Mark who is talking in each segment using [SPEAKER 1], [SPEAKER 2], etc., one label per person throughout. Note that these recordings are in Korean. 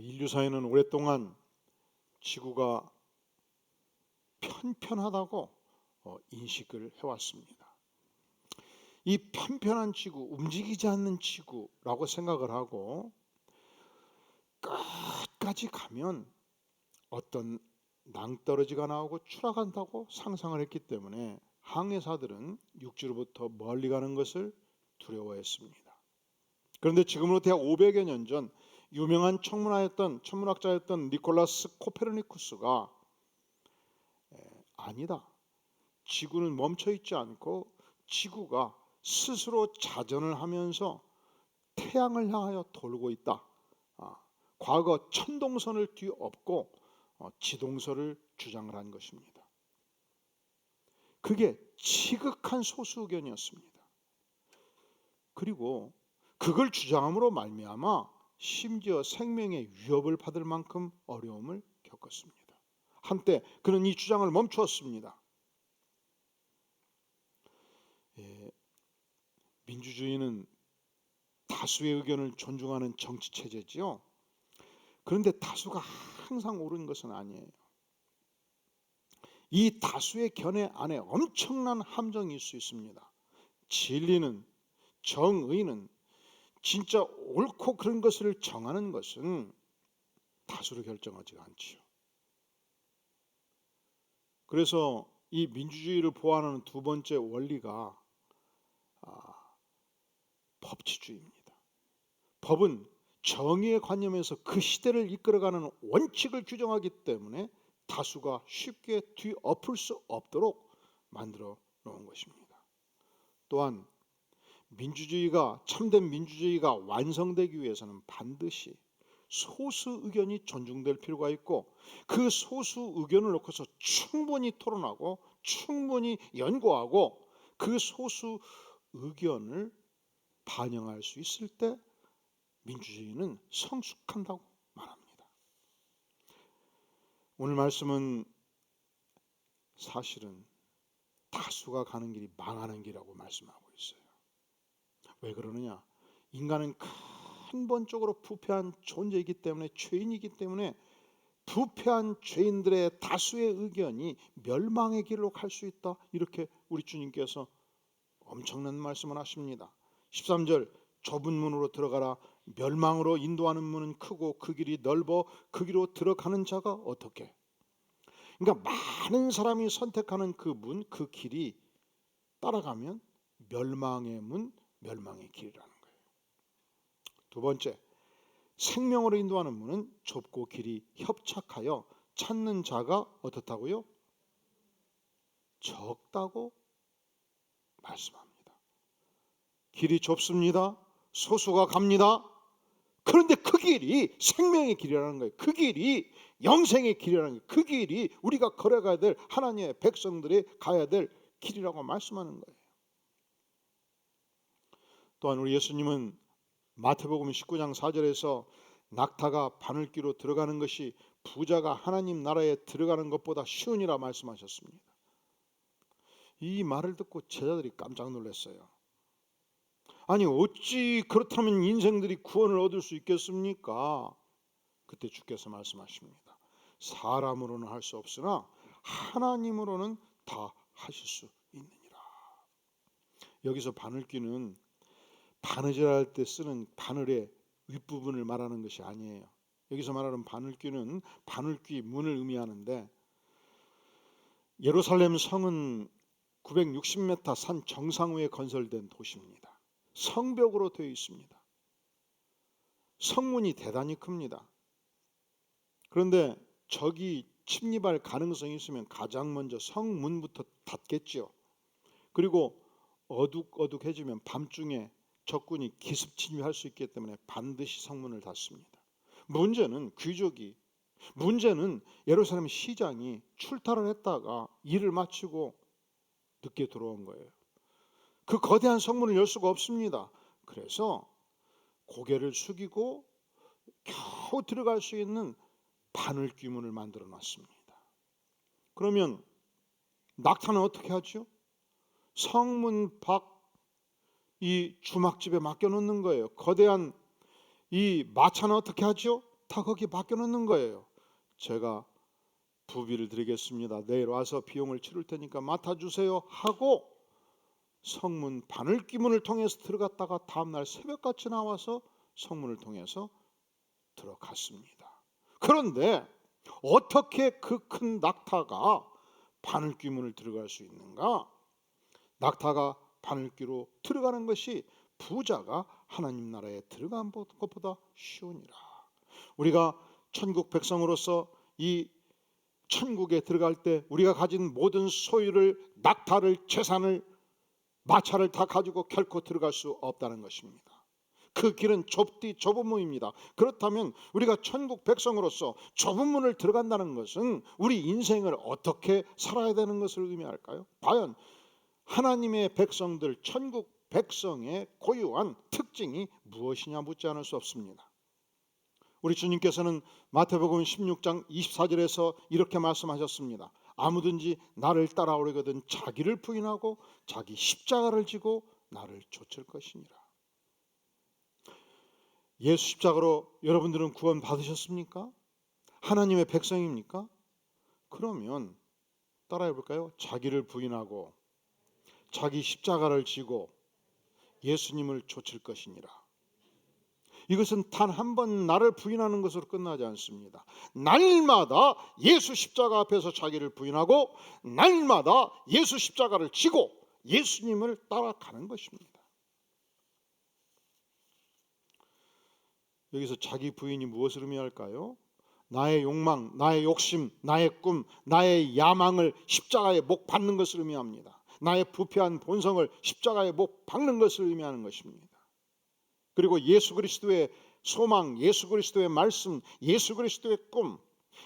[SPEAKER 1] 인류사에는 오랫동안 지구가 편편하다고 인식을 해왔습니다. 이 편편한 지구, 움직이지 않는 지구라고 생각을 하고 끝까지 가면 어떤 낭떠러지가 나오고 추락한다고 상상을 했기 때문에 항해사들은 육지로부터 멀리 가는 것을 두려워했습니다. 그런데 지금으로부터 약 500여 년 전 유명한 천문학자였던 니콜라스 코페르니쿠스가 아니다. 지구는 멈춰 있지 않고 지구가 스스로 자전을 하면서 태양을 향하여 돌고 있다. 과거 천동선을 뒤엎고 지동설을 주장을 한 것입니다. 그게 지극한 소수 의견이었습니다. 그리고 그걸 주장함으로 말미암아 심지어 생명의 위협을 받을 만큼 어려움을 겪었습니다. 한때 그는 이 주장을 멈추었습니다. 민주주의는 다수의 의견을 존중하는 정치 체제지요. 그런데 다수가 항상 옳은 것은 아니에요. 이 다수의 견해 안에 엄청난 함정이 있을 수 있습니다. 진리는, 정의는, 진짜 옳고 그런 것을 정하는 것은 다수로 결정하지 않지요. 그래서 이 민주주의를 보완하는 두 번째 원리가 법치주의입니다. 법은 정의의 관념에서 그 시대를 이끌어가는 원칙을 규정하기 때문에 다수가 쉽게 뒤엎을 수 없도록 만들어 놓은 것입니다. 또한 참된 민주주의가 완성되기 위해서는 반드시 소수 의견이 존중될 필요가 있고 그 소수 의견을 놓고서 충분히 토론하고 충분히 연구하고 그 소수 의견을 반영할 수 있을 때 민주주의는 성숙한다고 말합니다. 오늘 말씀은 사실은 다수가 가는 길이 망하는 길이라고 말씀하고 있어요. 왜 그러느냐? 인간은 근본적으로 부패한 존재이기 때문에, 죄인이기 때문에 부패한 죄인들의 다수의 의견이 멸망의 길로 갈 수 있다. 이렇게 우리 주님께서 엄청난 말씀을 하십니다. 13절 좁은 문으로 들어가라. 멸망으로 인도하는 문은 크고 그 길이 넓어 그 길로 들어가는 자가 어떻게? 그러니까 많은 사람이 선택하는 그 문, 그 길이 따라가면 멸망의 문, 멸망의 길이라는 거예요. 두 번째, 생명으로 인도하는 문은 좁고 길이 협착하여 찾는 자가 어떻다고요? 적다고 말씀합니다. 길이 좁습니다. 소수가 갑니다. 그런데 그 길이 생명의 길이라는 거예요. 그 길이 영생의 길이라는 거예요. 그 길이 우리가 걸어가야 될 하나님의 백성들이 가야 될 길이라고 말씀하는 거예요. 또한 우리 예수님은 마태복음 19장 4절에서 낙타가 바늘귀로 들어가는 것이 부자가 하나님 나라에 들어가는 것보다 쉬우니라 말씀하셨습니다. 이 말을 듣고 제자들이 깜짝 놀랐어요. 아니 어찌 그렇다면 인생들이 구원을 얻을 수 있겠습니까? 그때 주께서 말씀하십니다. 사람으로는 할 수 없으나 하나님으로는 다 하실 수 있느니라. 여기서 바늘귀는 바느질할 때 쓰는 바늘의 윗부분을 말하는 것이 아니에요. 여기서 말하는 바늘귀는 바늘귀 문을 의미하는데, 예루살렘 성은 960m 산 정상 위에 건설된 도시입니다. 성벽으로 되어 있습니다. 성문이 대단히 큽니다. 그런데 적이 침입할 가능성이 있으면 가장 먼저 성문부터 닫겠죠. 그리고 어둑어둑해지면 밤중에 적군이 기습 침입할 수 있기 때문에 반드시 성문을 닫습니다. 문제는 예루살렘 시장이 출타를 했다가 일을 마치고 늦게 들어온 거예요. 그 거대한 성문을 열 수가 없습니다. 그래서 고개를 숙이고 겨우 들어갈 수 있는 바늘귀 문을 만들어 놨습니다. 그러면 낙타는 어떻게 하죠? 성문 밖 이 주막집에 맡겨놓는 거예요. 거대한 이 마차는 어떻게 하죠? 다 거기 맡겨놓는 거예요. 제가 부비를 드리겠습니다. 내일 와서 비용을 치를 테니까 맡아주세요 하고 성문 바늘귀문을 통해서 들어갔다가 다음날 새벽같이 나와서 성문을 통해서 들어갔습니다. 그런데 어떻게 그 큰 낙타가 바늘귀문을 들어갈 수 있는가? 낙타가 바늘귀로 들어가는 것이 부자가 하나님 나라에 들어간 것보다 쉬우니라. 우리가 천국 백성으로서 이 천국에 들어갈 때 우리가 가진 모든 소유를, 낙타를, 재산을, 마차를 다 가지고 결코 들어갈 수 없다는 것입니다. 그 길은 좁디 좁은 문입니다. 그렇다면 우리가 천국 백성으로서 좁은 문을 들어간다는 것은 우리 인생을 어떻게 살아야 되는 것을 의미할까요? 과연 하나님의 백성들, 천국 백성의 고유한 특징이 무엇이냐 묻지 않을 수 없습니다. 우리 주님께서는 마태복음 16장 24절에서 이렇게 말씀하셨습니다. 아무든지 나를 따라오려거든 자기를 부인하고 자기 십자가를 지고 나를 좇을 것이니라. 예수 십자가로 여러분들은 구원 받으셨습니까? 하나님의 백성입니까? 그러면 따라해 볼까요? 자기를 부인하고 자기 십자가를 지고 예수님을 좇을 것이니라. 이것은 단 한 번 나를 부인하는 것으로 끝나지 않습니다. 날마다 예수 십자가 앞에서 자기를 부인하고 날마다 예수 십자가를 지고 예수님을 따라가는 것입니다. 여기서 자기 부인이 무엇을 의미할까요? 나의 욕망, 나의 욕심, 나의 꿈, 나의 야망을 십자가에 못 박는 것을 의미합니다. 나의 부패한 본성을 십자가에 못 박는 것을 의미하는 것입니다. 그리고 예수 그리스도의 소망, 예수 그리스도의 말씀, 예수 그리스도의 꿈,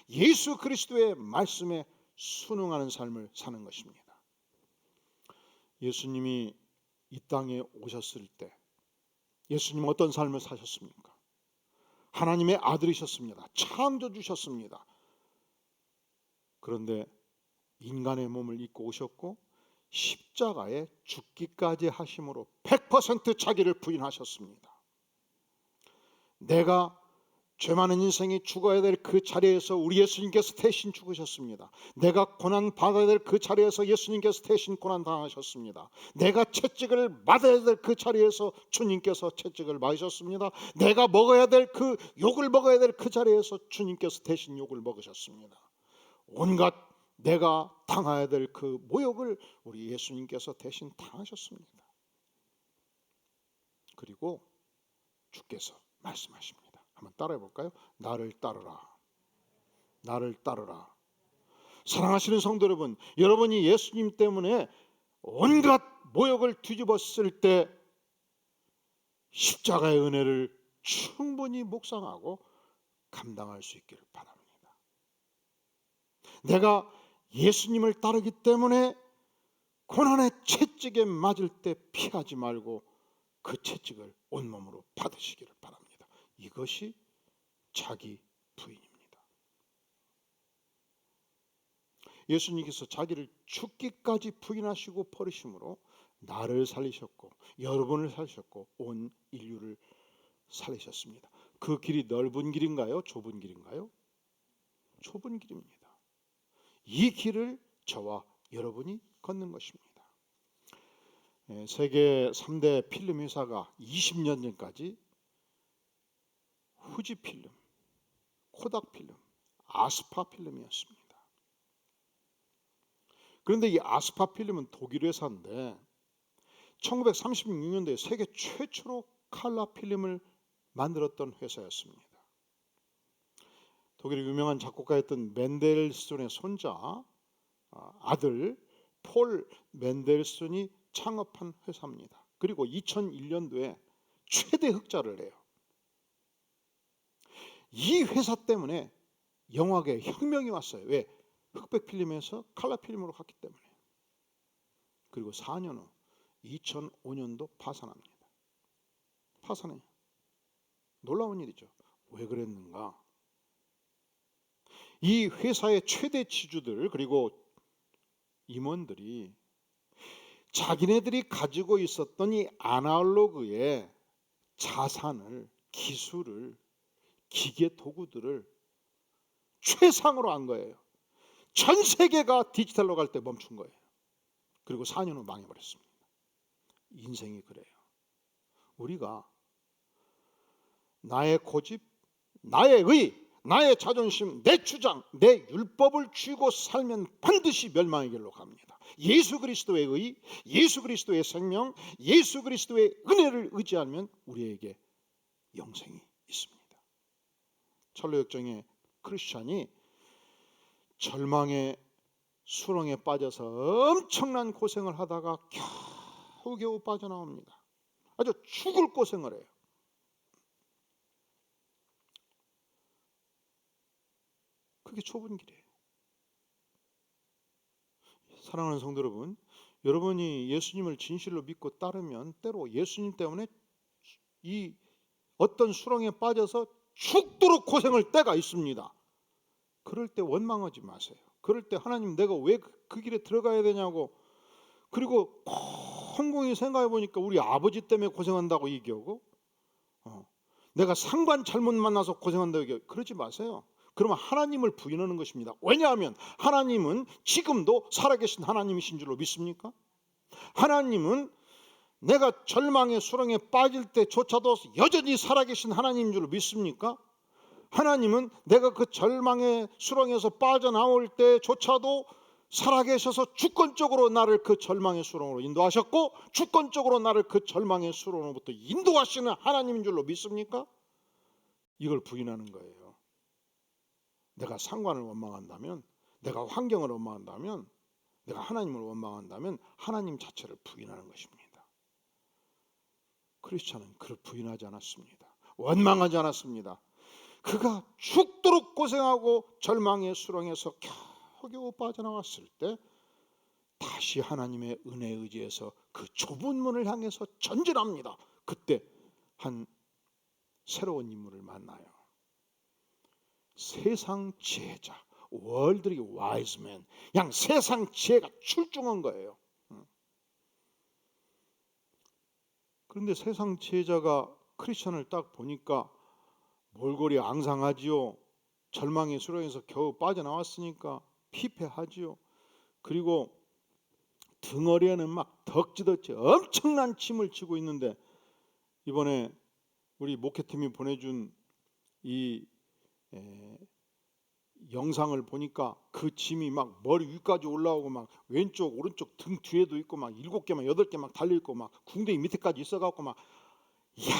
[SPEAKER 1] 예수 그리스도의 말씀에 순응하는 삶을 사는 것입니다. 예수님이 이 땅에 오셨을 때 예수님은 어떤 삶을 사셨습니까? 하나님의 아들이셨습니다. 창조주셨습니다. 그런데 인간의 몸을 입고 오셨고 십자가에 죽기까지 하심으로 100% 자기를 부인하셨습니다. 내가 죄 많은 인생이 죽어야 될 그 자리에서 우리 예수님께서 대신 죽으셨습니다. 내가 고난 받아야 될 그 자리에서 예수님께서 대신 고난 당하셨습니다. 내가 채찍을 맞아야 될 그 자리에서 주님께서 채찍을 맞으셨습니다. 내가 먹어야 될 그 욕을 먹어야 될 그 자리에서 주님께서 대신 욕을 먹으셨습니다. 온갖 내가 당해야 될 그 모욕을 우리 예수님께서 대신 당하셨습니다. 그리고 주께서 말씀하십니다. 한번 따라해 볼까요? 나를 따르라. 나를 따르라. 사랑하시는 성도 여러분, 여러분이 예수님 때문에 온갖 모욕을 뒤집었을 때 십자가의 은혜를 충분히 묵상하고 감당할 수 있기를 바랍니다. 내가 예수님을 따르기 때문에 고난의 채찍에 맞을 때 피하지 말고 그 채찍을 온몸으로 받으시기를 바랍니다. 이것이 자기 부인입니다. 예수님께서 자기를 죽기까지 부인하시고 버리심으로 나를 살리셨고 여러분을 살리셨고 온 인류를 살리셨습니다. 그 길이 넓은 길인가요? 좁은 길인가요? 좁은 길입니다. 이 길을 저와 여러분이 걷는 것입니다. 세계 3대 필름 회사가 20년 전까지 후지필름, 코닥필름, 아스파필름이었습니다. 그런데 이 아스파필름은 독일 회사인데 1936년도에 세계 최초로 칼라 필름을 만들었던 회사였습니다. 독일의 유명한 작곡가였던 맨델스존의 손자, 아들 폴 맨델스존이 창업한 회사입니다. 그리고 2001년도에 최대 흑자를 내요. 이 회사 때문에 영화계에 혁명이 왔어요. 왜? 흑백 필름에서 칼라 필름으로 갔기 때문에. 그리고 4년 후 2005년도 파산합니다. 파산해요. 놀라운 일이죠. 왜 그랬는가? 이 회사의 최대 지주들 그리고 임원들이 자기네들이 가지고 있었던 이 아날로그의 자산을, 기술을 기계 도구들을 최상으로 한 거예요. 전 세계가 디지털로 갈 때 멈춘 거예요. 그리고 4년 후 망해버렸습니다. 인생이 그래요. 우리가 나의 고집, 나의 의, 나의 자존심, 내 주장, 내 율법을 쥐고 살면 반드시 멸망의 길로 갑니다. 예수 그리스도의 의, 예수 그리스도의 생명, 예수 그리스도의 은혜를 의지하면 우리에게 영생이 있습니다. 철로역정의 크리스찬이 절망의 수렁에 빠져서 엄청난 고생을 하다가 겨우겨우 빠져나옵니다. 아주 죽을 고생을 해요. 그게 좁은 길이에요. 사랑하는 성도 여러분, 여러분이 예수님을 진실로 믿고 따르면 때로 예수님 때문에 이 어떤 수렁에 빠져서 죽도록 고생할 때가 있습니다. 그럴 때 원망하지 마세요. 그럴 때 하나님 내가 왜 그 길에 들어가야 되냐고, 그리고 곰곰이 생각해 보니까 우리 아버지 때문에 고생한다고 얘기하고 내가 상관 잘못 만나서 고생한다고 얘기하고 그러지 마세요. 그러면 하나님을 부인하는 것입니다. 왜냐하면 하나님은 지금도 살아계신 하나님이신 줄로 믿습니까? 하나님은 내가 절망의 수렁에 빠질 때조차도 여전히 살아계신 하나님인 줄로 믿습니까? 하나님은 내가 그 절망의 수렁에서 빠져나올 때조차도 살아계셔서 주권적으로 나를 그 절망의 수렁으로 인도하셨고 주권적으로 나를 그 절망의 수렁으로부터 인도하시는 하나님인 줄로 믿습니까? 이걸 부인하는 거예요. 내가 상관을 원망한다면, 내가 환경을 원망한다면, 내가 하나님을 원망한다면 하나님 자체를 부인하는 것입니다. 크리스찬은 그를 부인하지 않았습니다. 원망하지 않았습니다. 그가 죽도록 고생하고 절망의 수렁에서 겨우 빠져나왔을 때 다시 하나님의 은혜에 의지해서 그 좁은 문을 향해서 전진합니다. 그때 한 새로운 인물을 만나요. 세상 지혜자, 월드리 와이즈맨, 그냥 세상 지혜가 출중한 거예요. 그런데 세상 지혜자가 크리스천을 딱 보니까 몰골이 앙상하지요. 절망의 수렁에서 겨우 빠져나왔으니까 피폐하지요. 그리고 등어리에는 막 덕지덕지 엄청난 짐을 지고 있는데, 이번에 우리 목회팀이 보내준 이 영상을 보니까 그 짐이 막 머리 위까지 올라오고 막 왼쪽 오른쪽 등 뒤에도 있고 막 7개 막 8개 막 달려있고 막 궁뎅이 밑에까지 있어갖고 막, 이야,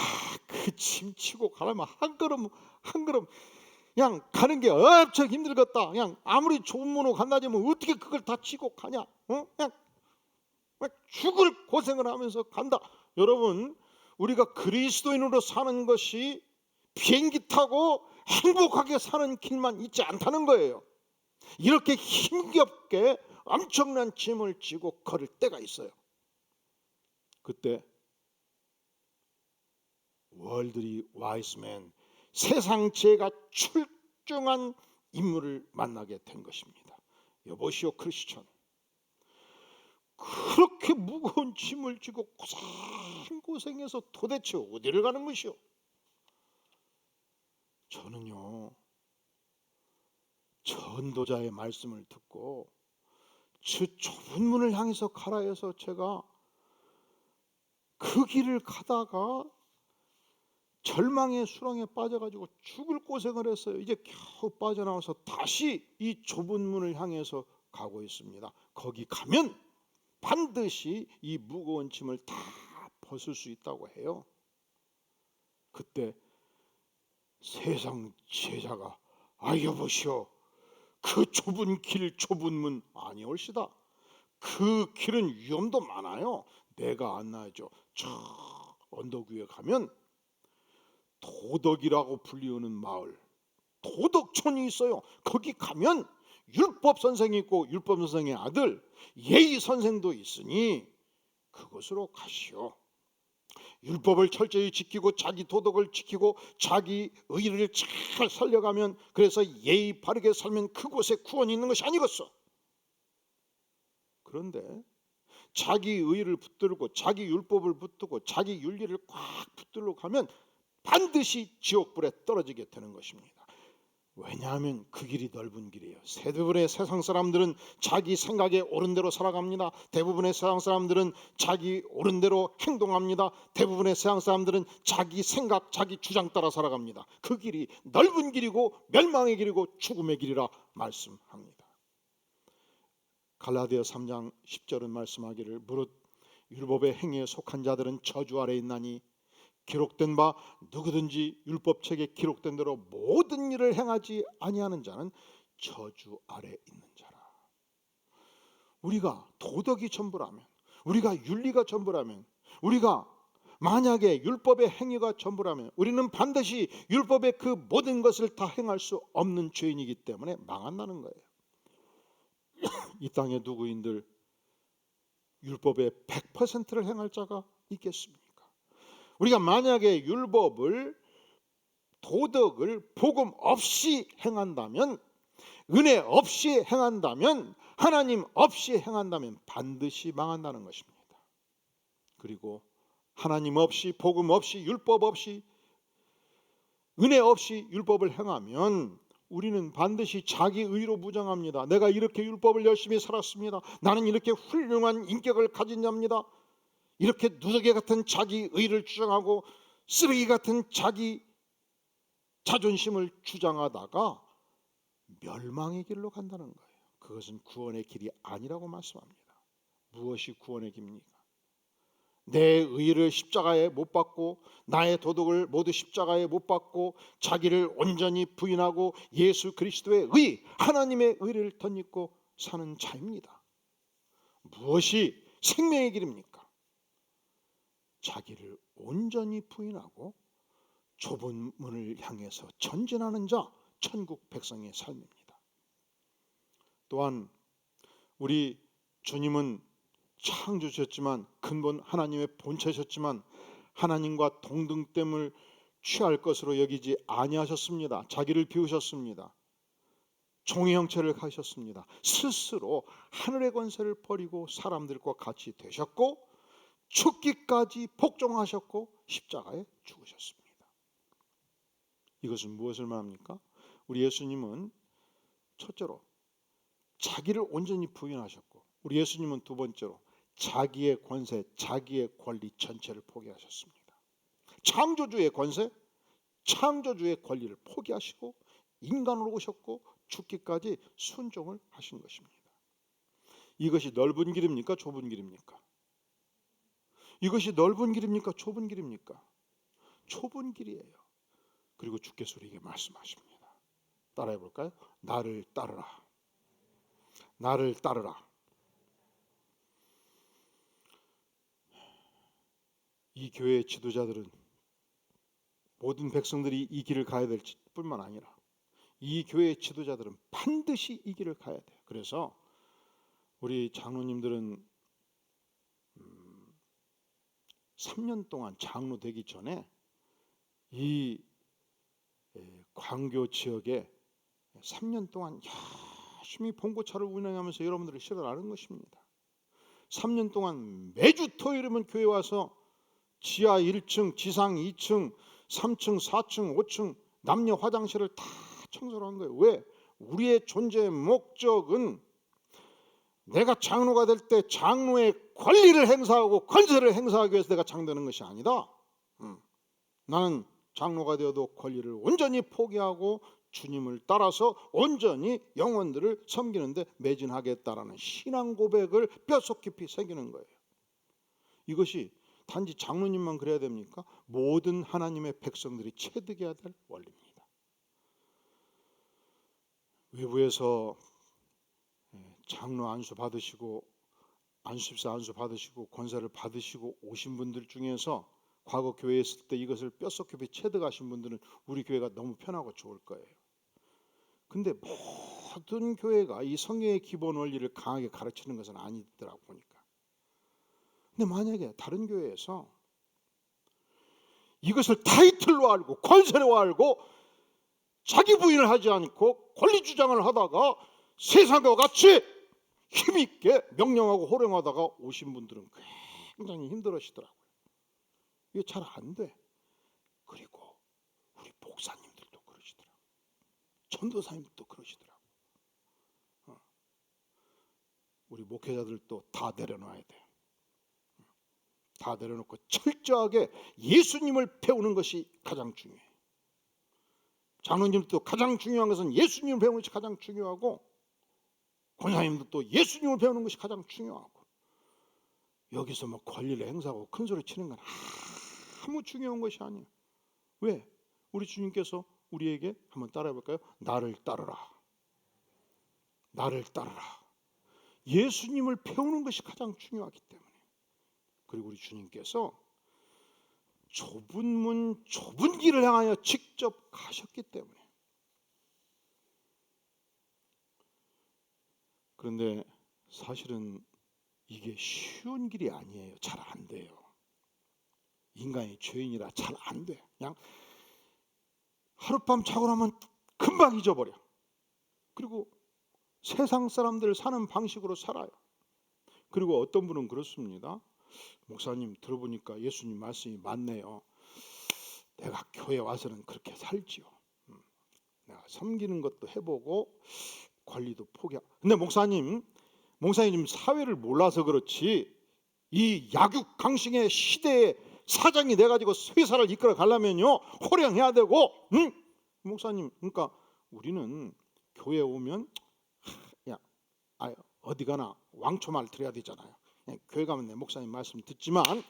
[SPEAKER 1] 그 짐 치고 가려면 한 걸음 한 걸음 그냥 가는 게 엄청 힘들겠다. 그냥 아무리 좁은 문으로 간다지만 어떻게 그걸 다 치고 가냐? 그냥 죽을 고생을 하면서 간다. 여러분, 우리가 그리스도인으로 사는 것이 비행기 타고 행복하게 사는 길만 있지 않다는 거예요. 이렇게 힘겹게 엄청난 짐을 지고 걸을 때가 있어요. 그때 월드리 와이스맨, 세상 지혜가 출중한 인물을 만나게 된 것입니다. 여보시오 크리스천, 그렇게 무거운 짐을 지고 고생해서 도대체 어디를 가는 것이오? 저는요, 전도자의 말씀을 듣고 저 좁은 문을 향해서 가라 해서 제가 그 길을 가다가 절망의 수렁에 빠져가지고 죽을 고생을 했어요. 이제 겨우 빠져나와서 다시 이 좁은 문을 향해서 가고 있습니다. 거기 가면 반드시 이 무거운 짐을 다 벗을 수 있다고 해요. 그때 세상 제자가 여보시오, 그 좁은 길 좁은 문 아니올시다. 그 길은 위험도 많아요. 내가 안내하죠. 저 언덕 위에 가면 도덕이라고 불리우는 마을, 도덕촌이 있어요. 거기 가면 율법 선생이 있고 율법 선생의 아들 예의 선생도 있으니 그곳으로 가시오. 율법을 철저히 지키고 자기 도덕을 지키고 자기 의를 잘 살려가면, 그래서 예의 바르게 살면 그곳에 구원이 있는 것이 아니겠어. 그런데 자기 의를 붙들고 자기 율법을 붙들고 자기 윤리를 꽉 붙들고 가면 반드시 지옥불에 떨어지게 되는 것입니다. 왜냐하면 그 길이 넓은 길이에요. 대부분의 세상 사람들은 자기 생각에 옳은 대로 살아갑니다. 대부분의 세상 사람들은 자기 옳은 대로 행동합니다. 대부분의 세상 사람들은 자기 생각, 자기 주장 따라 살아갑니다. 그 길이 넓은 길이고 멸망의 길이고 죽음의 길이라 말씀합니다. 갈라디아 3장 10절은 말씀하기를 무릇 율법의 행위에 속한 자들은 저주 아래 있나니 기록된 바 누구든지 율법책에 기록된 대로 모든 일을 행하지 아니하는 자는 저주 아래 있는 자라. 우리가 도덕이 전부라면, 우리가 윤리가 전부라면, 우리가 만약에 율법의 행위가 전부라면 우리는 반드시 율법의 그 모든 것을 다 행할 수 없는 죄인이기 때문에 망한다는 거예요. 이 땅에 누구인들 율법의 100%를 행할 자가 있겠습니까? 우리가 만약에 율법을, 도덕을 복음 없이 행한다면, 은혜 없이 행한다면, 하나님 없이 행한다면 반드시 망한다는 것입니다. 그리고 하나님 없이, 복음 없이, 율법 없이, 은혜 없이 율법을 행하면 우리는 반드시 자기 의로 무장합니다. 내가 이렇게 율법을 열심히 살았습니다. 나는 이렇게 훌륭한 인격을 가진 자입니다. 이렇게 누더기 같은 자기 의를 주장하고 쓰레기 같은 자기 자존심을 주장하다가 멸망의 길로 간다는 거예요. 그것은 구원의 길이 아니라고 말씀합니다. 무엇이 구원의 길입니까? 내 의를 십자가에 못 박고 나의 도덕을 모두 십자가에 못 박고 자기를 온전히 부인하고 예수 그리스도의 의, 하나님의 의를 덧입고 사는 자입니다. 무엇이 생명의 길입니까? 자기를 온전히 부인하고 좁은 문을 향해서 전진하는 자, 천국 백성의 삶입니다. 또한 우리 주님은 창조주셨지만 근본 하나님의 본체셨지만 하나님과 동등됨을 취할 것으로 여기지 아니하셨습니다. 자기를 비우셨습니다. 종의 형체를 가셨습니다. 스스로 하늘의 권세를 버리고 사람들과 같이 되셨고 죽기까지 복종하셨고 십자가에 죽으셨습니다. 이것은 무엇을 말합니까? 우리 예수님은 첫째로 자기를 온전히 부인하셨고 우리 예수님은 두 번째로 자기의 권세, 자기의 권리 전체를 포기하셨습니다. 창조주의 권세, 창조주의 권리를 포기하시고 인간으로 오셨고 죽기까지 순종을 하신 것입니다. 이것이 넓은 길입니까? 좁은 길입니까? 이것이 넓은 길입니까? 좁은 길입니까? 좁은 길이에요. 그리고 주께서 우리에게 말씀하십니다. 따라해 볼까요? 나를 따르라. 나를 따르라. 이 교회의 지도자들은 모든 백성들이 이 길을 가야 될 뿐만 아니라 이 교회의 지도자들은 반드시 이 길을 가야 돼요. 그래서 우리 장로님들은 3년 동안 장로 되기 전에 이 광교 지역에 3년 동안 열심히 봉고차를 운행하면서 여러분들을 실어나는 것입니다. 3년 동안 매주 토요일이면 교회 와서 지하 1층, 지상 2층, 3층, 4층, 5층 남녀 화장실을 다 청소를 한 거예요. 왜? 우리의 존재의 목적은 내가 장로가 될 때 장로의 권리를 행사하고 권세를 행사하기 위해서 내가 장되는 것이 아니다. 나는 장로가 되어도 권리를 온전히 포기하고 주님을 따라서 온전히 영혼들을 섬기는데 매진하겠다라는 신앙 고백을 뼛속 깊이 새기는 거예요. 이것이 단지 장로님만 그래야 됩니까? 모든 하나님의 백성들이 체득해야 될 원리입니다. 외부에서 장로 안수 받으시고 안수집사 안수 받으시고 권세를 받으시고 오신 분들 중에서 과거 교회에 있을 때 이것을 뼛속 깊이 체득하신 분들은 우리 교회가 너무 편하고 좋을 거예요. 근데 모든 교회가 이 성경의 기본 원리를 강하게 가르치는 것은 아니더라고 보니까. 근데 만약에 다른 교회에서 이것을 타이틀로 알고 권세로 알고 자기 부인을 하지 않고 권리 주장을 하다가 세상과 같이 힘있게 명령하고 호령하다가 오신 분들은 굉장히 힘들어하시더라고요. 이게 잘 안 돼. 그리고 목사님들도 그러시더라고. 전도사님들도 그러시더라고. 우리 목회자들도 다 내려놔야 돼. 다 내려놓고 철저하게 예수님을 배우는 것이 가장 중요해. 장로님들도 가장 중요한 것은 예수님을 배우는 것이 가장 중요하고, 권사님들도 예수님을 배우는 것이 가장 중요하고, 여기서 뭐 권리를 행사하고 큰 소리 치는 건 아무 중요한 것이 아니에요. 왜? 우리 주님께서 우리에게 한번 따라해 볼까요? 나를 따르라. 나를 따르라. 예수님을 배우는 것이 가장 중요하기 때문에. 그리고 우리 주님께서 좁은 문, 좁은 길을 향하여 직접 가셨기 때문에. 그런데 사실은 이게 쉬운 길이 아니에요. 잘 안 돼요. 인간이 죄인이라 잘 안 돼. 그냥 하룻밤 자고 나면 금방 잊어버려. 그리고 세상 사람들 사는 방식으로 살아요. 그리고 어떤 분은 그렇습니다. 목사님 들어보니까 예수님 말씀이 맞네요. 내가 교회 와서는 그렇게 살지요. 내가 섬기는 것도 해보고 관리도 포기하고. 근데 목사님 사회를 몰라서 그렇지, 이 약육강식의 시대에 사장이 돼가지고 회사를 이끌어 가려면요 호령해야 되고, 목사님, 그러니까 우리는 교회 오면 어디 가나 왕초말 들어야 되잖아요. 교회 가면 내 목사님 말씀 듣지만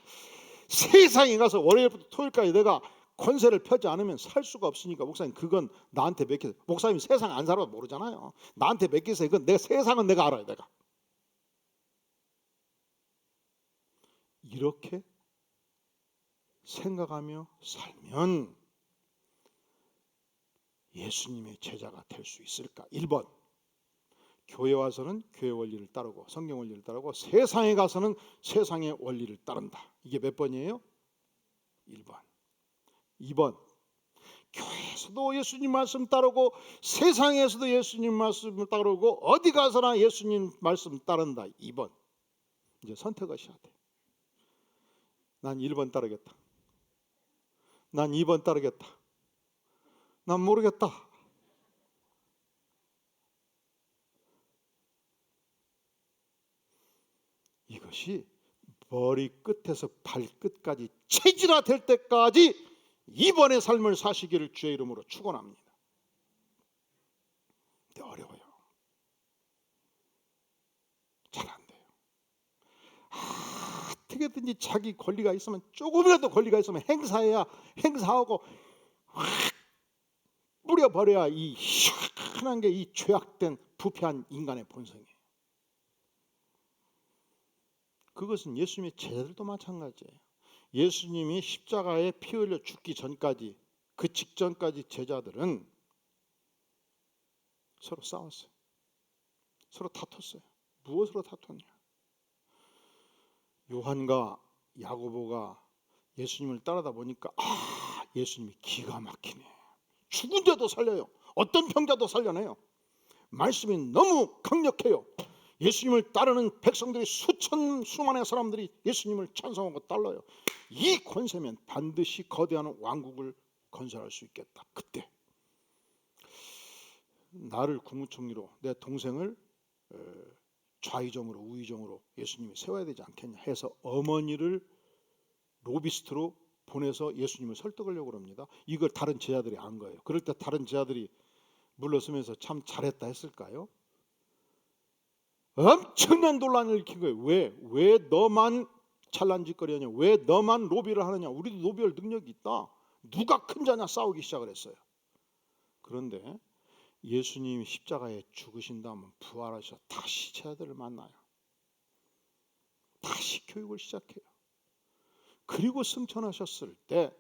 [SPEAKER 1] 세상에 가서 월요일부터 토요일까지 내가 권세를 펴지 않으면 살 수가 없으니까 목사님 그건 나한테 맡기세요. 목사님 세상 안 살아도 모르잖아요. 나한테 맡기세요. 그건 세상은 내가 알아요. 내가 이렇게 생각하며 살면 예수님의 제자가 될 수 있을까? 1번, 교회 와서는 교회 원리를 따르고 성경 원리를 따르고, 세상에 가서는 세상의 원리를 따른다. 이게 몇 번이에요? 1번. 2번, 교회에서도 예수님 말씀 따르고 세상에서도 예수님 말씀을 따르고 어디 가서나 예수님 말씀 따른다. 2번. 이제 선택하셔야 돼. 난 1번 따르겠다. 난 2번 따르겠다. 난 모르겠다. 이것이 머리 끝에서 발끝까지 체질화될 때까지 2번의 삶을 사시기를 주의 이름으로 축원합니다. 근데 어려워요. 잘 안 돼요. 어떻게든지 자기 권리가 있으면, 조금이라도 권리가 있으면 행사하고 확 뿌려버려야 이 시원한 게 이 죄악된 부패한 인간의 본성이에요. 그것은 예수님의 제자들도 마찬가지예요. 예수님이 십자가에 피 흘려 죽기 전까지, 그 직전까지 제자들은 서로 싸웠어요. 서로 다퉜어요. 무엇으로 다퉜냐? 요한과 야고보가 예수님을 따르다 보니까 예수님이 기가 막히네. 죽은 자도 살려요. 어떤 병자도 살려내요. 말씀이 너무 강력해요. 예수님을 따르는 백성들이 수만의 사람들이 예수님을 찬송하고 따라요. 이 권세면 반드시 거대한 왕국을 건설할 수 있겠다. 그때 나를 국무총리로, 내 동생을 좌의정으로 우의정으로 예수님이 세워야 되지 않겠냐 해서 어머니를 로비스트로 보내서 예수님을 설득하려고 합니다. 이걸 다른 제자들이 안 거예요. 그럴 때 다른 제자들이 물러서면서 참 잘했다 했을까요? 엄청난 논란을 일으킨 거예요. 왜 너만 찬란 짓거리 하냐? 왜 너만 로비를 하느냐? 우리도 로비할 능력이 있다. 누가 큰 자냐? 싸우기 시작을 했어요. 그런데 예수님이 십자가에 죽으신 다음 부활하셔서 다시 제자들을 만나요. 다시 교육을 시작해요. 그리고 승천하셨을 때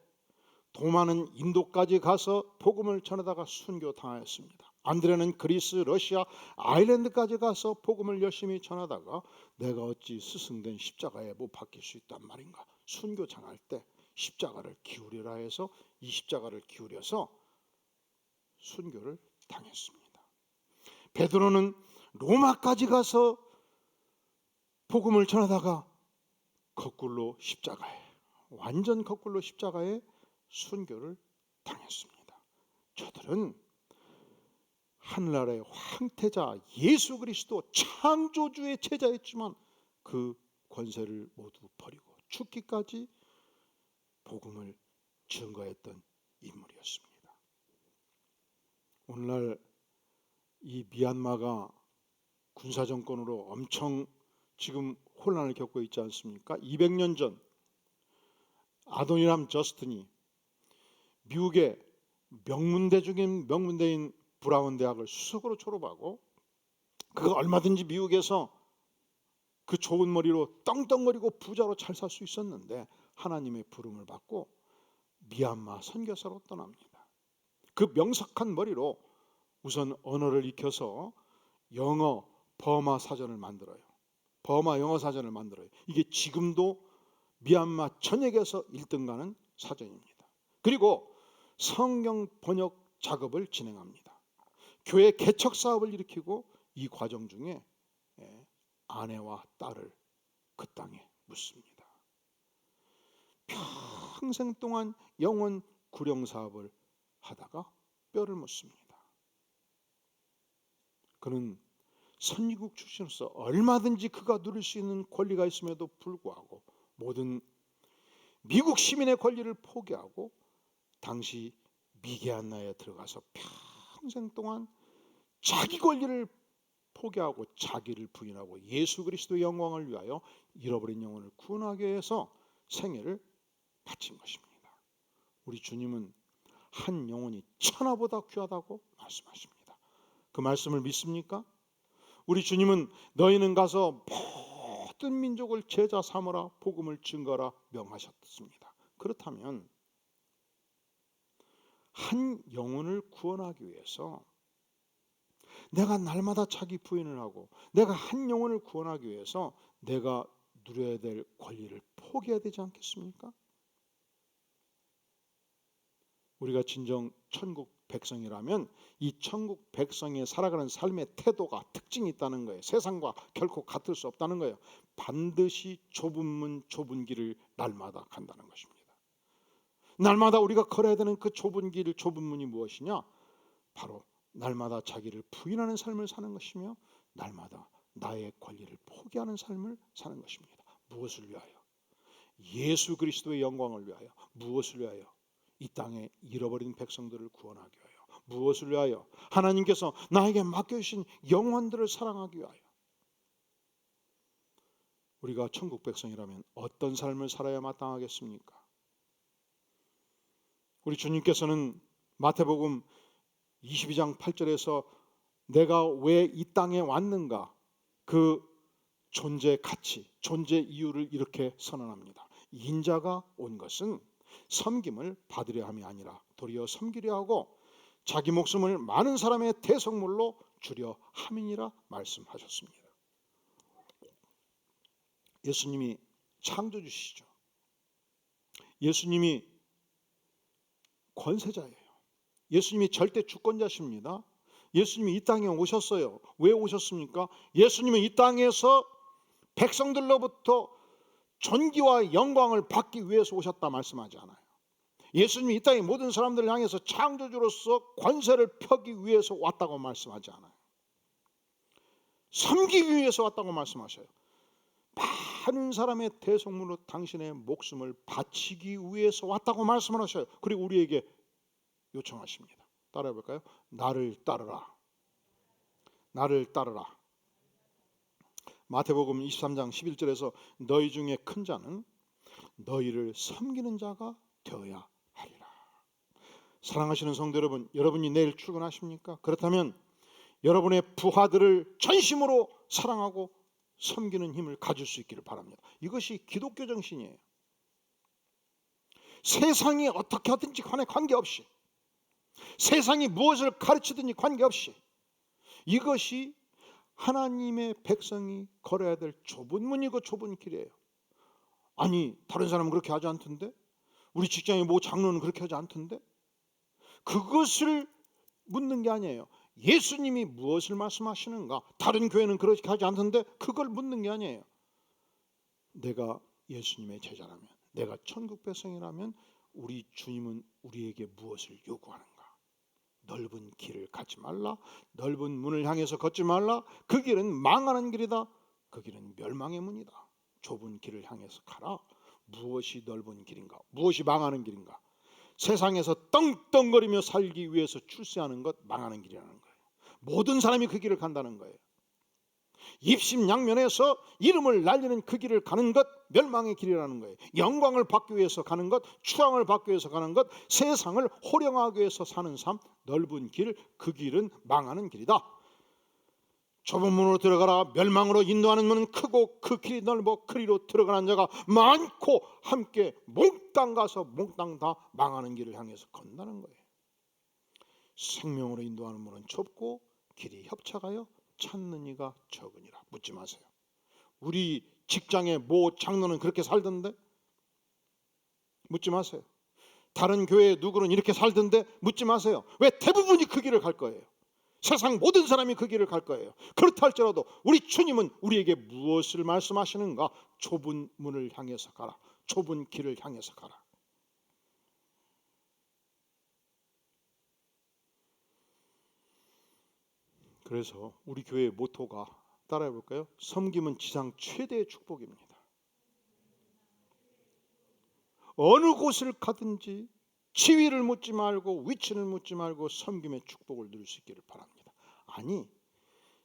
[SPEAKER 1] 도마는 인도까지 가서 복음을 전하다가 순교당하였습니다. 안드레는 그리스, 러시아, 아일랜드까지 가서 복음을 열심히 전하다가 내가 어찌 스승된 십자가에 못 박힐 수 있단 말인가? 순교당할 때 십자가를 기울이라 해서 이 십자가를 기울여서 순교를 당했습니다. 베드로는 로마까지 가서 복음을 전하다가 거꾸로 십자가에, 완전 거꾸로 십자가에 순교를 당했습니다. 저들은 하늘나라의 황태자 예수 그리스도 창조주의 제자였지만 그 권세를 모두 버리고 죽기까지 복음을 증거했던 인물이었습니다. 오늘날 이 미얀마가 군사정권으로 엄청 지금 혼란을 겪고 있지 않습니까? 200년 전 아도니람 저스틴이 미국의 명문대 중인 명문대인 브라운 대학을 수석으로 졸업하고 그가 얼마든지 미국에서 그 좋은 머리로 떵떵거리고 부자로 잘 살 수 있었는데 하나님의 부름을 받고 미얀마 선교사로 떠납니다. 그 명석한 머리로 우선 언어를 익혀서 영어 버마 사전을 만들어요. 버마 영어 사전을 만들어요. 이게 지금도 미얀마 전역에서 1등 가는 사전입니다. 그리고 성경 번역 작업을 진행합니다. 교회 개척 사업을 일으키고 이 과정 중에 아내와 딸을 그 땅에 묻습니다. 평생 동안 영혼 구령 사업을 하다가 뼈를 묻습니다. 그는 선지국 출신으로서 얼마든지 그가 누릴 수 있는 권리가 있음에도 불구하고 모든 미국 시민의 권리를 포기하고 당시 미개한나에 들어가서 평생 동안 자기 권리를 포기하고 자기를 부인하고 예수 그리스도의 영광을 위하여 잃어버린 영혼을 구원하기 위해서 생애를 바친 것입니다. 우리 주님은 한 영혼이 천하보다 귀하다고 말씀하십니다. 그 말씀을 믿습니까? 우리 주님은 너희는 가서 모든 민족을 제자 삼으라 복음을 증거하라 명하셨습니다. 그렇다면 한 영혼을 구원하기 위해서 내가 날마다 자기 부인을 하고 내가 한 영혼을 구원하기 위해서 내가 누려야 될 권리를 포기해야 되지 않겠습니까? 우리가 진정 천국 백성이라면 이 천국 백성이 살아가는 삶의 태도가 특징이 있다는 거예요. 세상과 결코 같을 수 없다는 거예요. 반드시 좁은 문 좁은 길을 날마다 간다는 것입니다. 날마다 우리가 걸어야 되는 그 좁은 길 좁은 문이 무엇이냐? 바로 날마다 자기를 부인하는 삶을 사는 것이며 날마다 나의 권리를 포기하는 삶을 사는 것입니다. 무엇을 위하여? 예수 그리스도의 영광을 위하여. 무엇을 위하여? 이 땅에 잃어버린 백성들을 구원하기 위하여. 무엇을 위하여? 하나님께서 나에게 맡겨주신 영혼들을 사랑하기 위하여. 우리가 천국 백성이라면 어떤 삶을 살아야 마땅하겠습니까? 우리 주님께서는 마태복음 22장 8절에서 내가 왜 이 땅에 왔는가 그 존재 가치, 존재 이유를 이렇게 선언합니다. 인자가 온 것은 섬김을 받으려 함이 아니라 도리어 섬기려 하고 자기 목숨을 많은 사람의 대속물로 주려 함이니라 말씀하셨습니다. 예수님이 창조주시죠. 예수님이 권세자예요. 예수님이 절대 주권자십니다. 예수님이 이 땅에 오셨어요. 왜 오셨습니까? 예수님은 이 땅에서 백성들로부터 존귀와 영광을 받기 위해서 오셨다 말씀하지 않아요. 예수님이 이 땅의 모든 사람들을 향해서 창조주로서 권세를 펴기 위해서 왔다고 말씀하지 않아요. 섬기기 위해서 왔다고 말씀하셔요. 많은 사람의 대속물로 당신의 목숨을 바치기 위해서 왔다고 말씀을 하셔요. 그리고 우리에게 요청하십니다. 따라해 볼까요? 나를 따르라. 나를 따르라. 마태복음 23장 11절에서 너희 중에 큰 자는 너희를 섬기는 자가 되어야 하리라. 사랑하시는 성도 여러분, 여러분이 내일 출근하십니까? 그렇다면 여러분의 부하들을 전심으로 사랑하고 섬기는 힘을 가질 수 있기를 바랍니다. 이것이 기독교 정신이에요. 세상이 어떻게 하든지 간에 관계없이, 세상이 무엇을 가르치든지 관계없이, 이것이 하나님의 백성이 걸어야 될 좁은 문이고 좁은 길이에요. 아니, 다른 사람은 그렇게 하지 않던데? 우리 직장의 모 장로는 그렇게 하지 않던데? 그것을 묻는 게 아니에요. 예수님이 무엇을 말씀하시는가? 다른 교회는 그렇게 하지 않던데? 그걸 묻는 게 아니에요. 내가 예수님의 제자라면, 내가 천국 백성이라면 우리 주님은 우리에게 무엇을 요구하는가? 넓은 길을 가지 말라. 넓은 문을 향해서 걷지 말라. 그 길은 망하는 길이다. 그 길은 멸망의 문이다. 좁은 길을 향해서 가라. 무엇이 넓은 길인가? 무엇이 망하는 길인가? 세상에서 떵떵거리며 살기 위해서 출세하는 것, 망하는 길이라는 거예요. 모든 사람이 그 길을 간다는 거예요. 입심양면에서 이름을 날리는 그 길을 가는 것, 멸망의 길이라는 거예요. 영광을 받기 위해서 가는 것, 추앙을 받기 위해서 가는 것, 세상을 호령하기 위해서 사는 삶, 넓은 길, 그 길은 망하는 길이다. 좁은 문으로 들어가라. 멸망으로 인도하는 문은 크고 그 길이 넓어 그리로 들어가는 자가 많고 함께 몽땅 가서 몽땅 다 망하는 길을 향해서 건너는 거예요. 생명으로 인도하는 문은 좁고 길이 협착하여 찾는 이가 적으니라. 묻지 마세요. 우리 직장의 모 장로는 그렇게 살던데? 묻지 마세요. 다른 교회 누구는 이렇게 살던데? 묻지 마세요. 왜? 대부분이 그 길을 갈 거예요. 세상 모든 사람이 그 길을 갈 거예요. 그렇다 할지라도 우리 주님은 우리에게 무엇을 말씀하시는가? 좁은 문을 향해서 가라. 좁은 길을 향해서 가라. 그래서 우리 교회의 모토가 따라해 볼까요? 섬김은 지상 최대의 축복입니다. 어느 곳을 가든지 지위를 묻지 말고 위치를 묻지 말고 섬김의 축복을 누릴 수 있기를 바랍니다. 아니,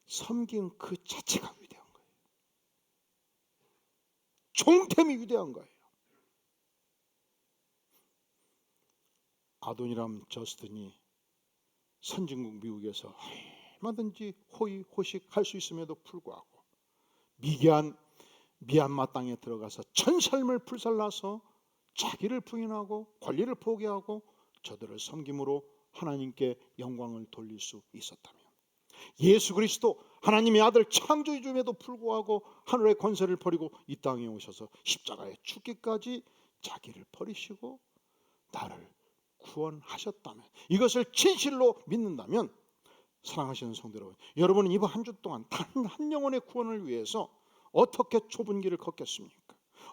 [SPEAKER 1] 섬김 그 자체가 위대한 거예요. 종템이 위대한 거예요. 아도니람 저스틴이 선진국 미국에서 얼마든지 호의호식할 수 있음에도 불구하고 미얀마 땅에 들어가서 전 삶을 불살라서 자기를 부인하고 권리를 포기하고 저들을 섬김으로 하나님께 영광을 돌릴 수 있었다면, 예수 그리스도 하나님의 아들 창조주임에도 불구하고 하늘의 권세를 버리고 이 땅에 오셔서 십자가에 죽기까지 자기를 버리시고 나를 구원하셨다면, 이것을 진실로 믿는다면, 사랑하시는 성도 여러분은 이번 한 주 동안 단 한 영혼의 구원을 위해서 어떻게 좁은 길을 걷겠습니까?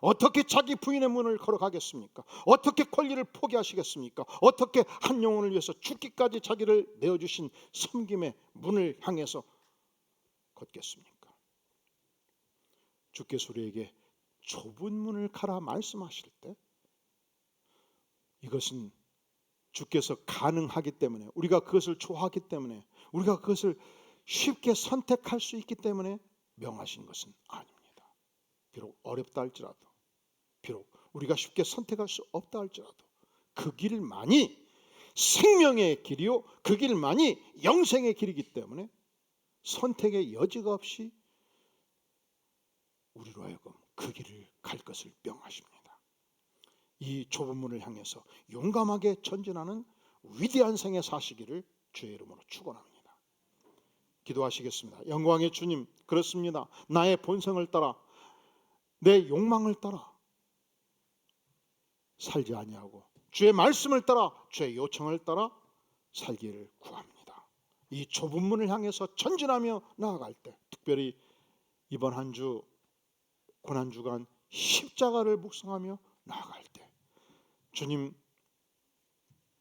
[SPEAKER 1] 어떻게 자기 부인의 문을 걸어가겠습니까? 어떻게 권리를 포기하시겠습니까? 어떻게 한 영혼을 위해서 죽기까지 자기를 내어주신 섬김의 문을 향해서 걷겠습니까? 주께서 우리에게 좁은 문을 가라 말씀하실 때, 이것은 주께서 가능하기 때문에, 우리가 그것을 좋아하기 때문에, 우리가 그것을 쉽게 선택할 수 있기 때문에 명하신 것은 아닙니다. 비록 어렵다 할지라도, 비록 우리가 쉽게 선택할 수 없다 할지라도 그 길만이 생명의 길이요 그 길만이 영생의 길이기 때문에 선택의 여지가 없이 우리로 하여금 그 길을 갈 것을 명하십니다. 이 좁은 문을 향해서 용감하게 전진하는 위대한 생애 사시기를 주의 이름으로 축원합니다. 기도하시겠습니다. 영광의 주님, 그렇습니다. 나의 본성을 따라 내 욕망을 따라 살지 아니하고 주의 말씀을 따라 주의 요청을 따라 살기를 구합니다. 이 좁은 문을 향해서 전진하며 나아갈 때, 특별히 이번 한 주 고난주간 십자가를 묵상하며 나아갈 때, 주님,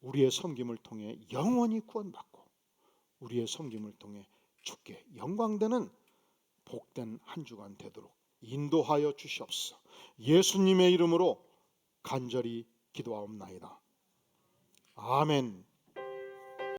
[SPEAKER 1] 우리의 섬김을 통해 영원히 구원받고 우리의 섬김을 통해 주께 영광되는 복된 한 주간 되도록 인도하여 주시옵소서. 예수님의 이름으로 간절히 기도하옵나이다. 아멘.